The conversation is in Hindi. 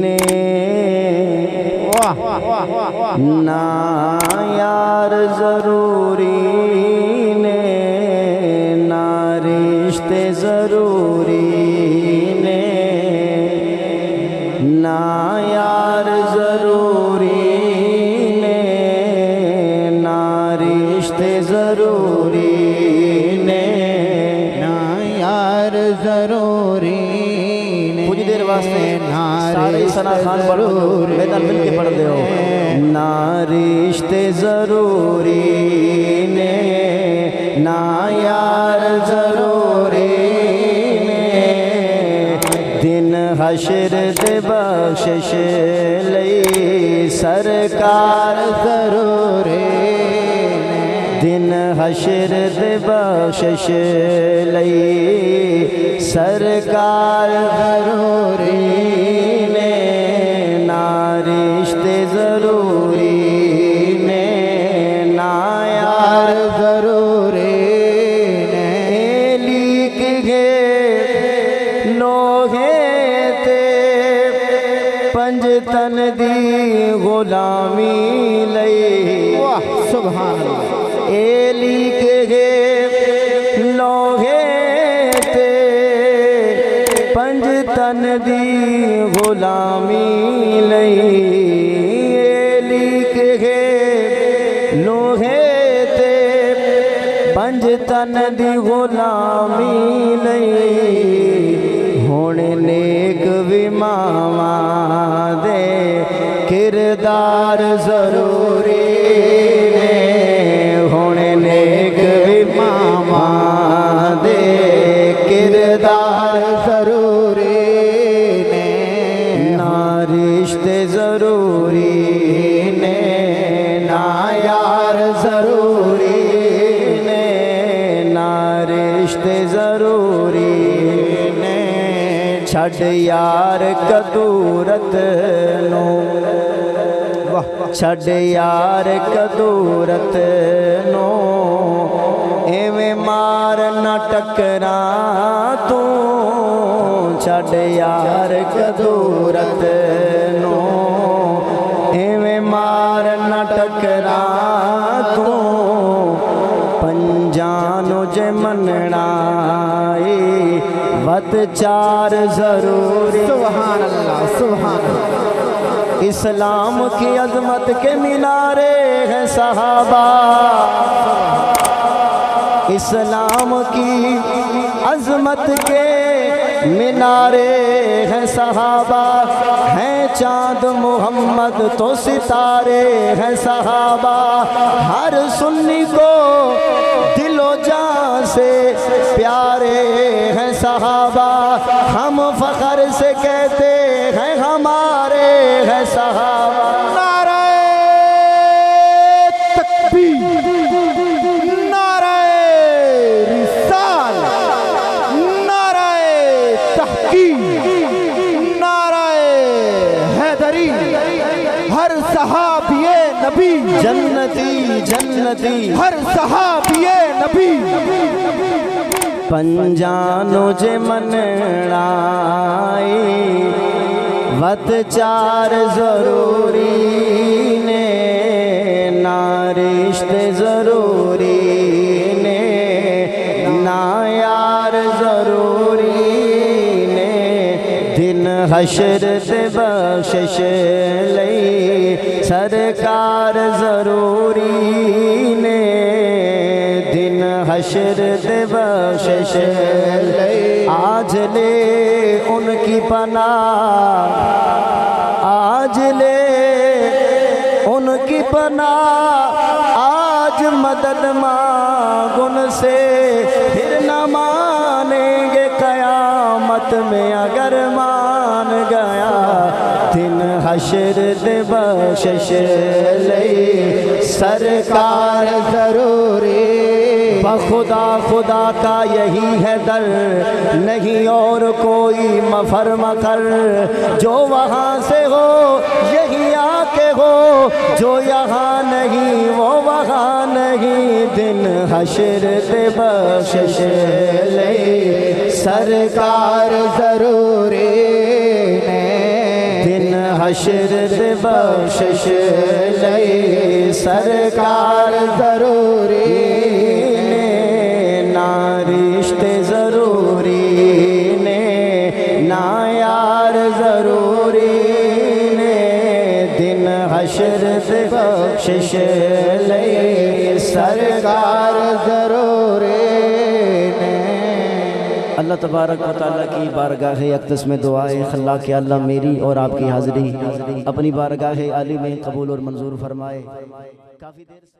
ने ना यार ज़रूरी ने ना रिश्ते ज़रूरी ने ना यार ज़रूरी ने ना रिश्ते ज़रूरी ने ना यार ज़रूरी ने कुछ देर वास्ते सारे सना खान पर मैदान मिल के पढ़ दे ना रिश्ते ज़रूरी ने ना यार ज़रूरी ने दिन हशर दे बख्शिश लई सरकार ज़रूरी ने दिन हशर दे बख्शिश लई सरकार ज़रूरी ने ना रिश्ते ज़रूरी ने ना यार ज़रूरी ने लिख गए लोहे ते पंजतन दी गुलामी लई सुभान अल्लाह। ए लिख गए लोहे ते पंजतन दी गुलामी लई ए लिख गए लोहे ते पंजतन दी गुलामी लई हुण नेक विमावा दे किरदार ज़रूरी ने हुण नेक विमावा दे किरदार ज़रूरी ने ना रिश्ते ज़रूरी ने ना यार ज़रूरी ने ना रिश्ते ज़रूरी ने छड़ यार कदूरत नो छड़ यार कदूरत नो एवें मार न टकरा तू छड़ यार कदूरत नो एवें मार न टकरा तू पंजानो जे मनना वत चार ज़रूरी। सुभान अल्लाह सुभान अल्लाह। इस्लाम की अजमत के मीनारे हैं सहाबा इस्लाम की अजमत के मीनारे हैं सहाबा हैं चाँद मोहम्मद तो सितारे हैं सहाबा हर सुन्नी को दिलो जान से प्यारे हैं सहाबा हम फख्र से कहते हैं हमारे हैं सहाबा। नारे तकबीर, नारे रिसाल, नारे तहकीक, नारे हैदरी। हर सहाबिये नबी जन्नती जन्नती हर सहाबिये नबी पंजानो जे मनणाई वत चार ज़रूरी ने ना रिश्ते ज़रूरी ने ना यार ज़रूरी ने दिन हशर ते बख्शिश लई सरकार ज़रूरी ने दिन हशर ते बख्शिश लई आज ले उनकी पनाह आज ले उनकी पनाह आज मदद मांग उनसे फिर न मानेंगे क़यामत में अगर मान गया दिन हशर दे बख्शिश लई सरकार ज़रूरी। बखुदा खुदा का यही है दर नहीं और कोई मफर मकर जो वहाँ से हो यही आके हो जो यहाँ नहीं वो वहाँ नहीं दिन हशर दे बख्शिश ले सरकार ज़रूरी ने हशर दे बख्शिश लई सरकार ज़रूरी ने, ना रिश्ते ज़रूरी ने, ना यार ज़रूरी ने, दिन हशर दे बख्शिश लई सरकार ज़रूरी ने। अल्लाह तबारक व तआला की बारगाह अक़दस में दुआए खल्ला के अल्लाह मेरी और आपकी हाज़िरी अपनी बारगाह आली में कबूल और मंजूर फरमाए। काफ़ी देर से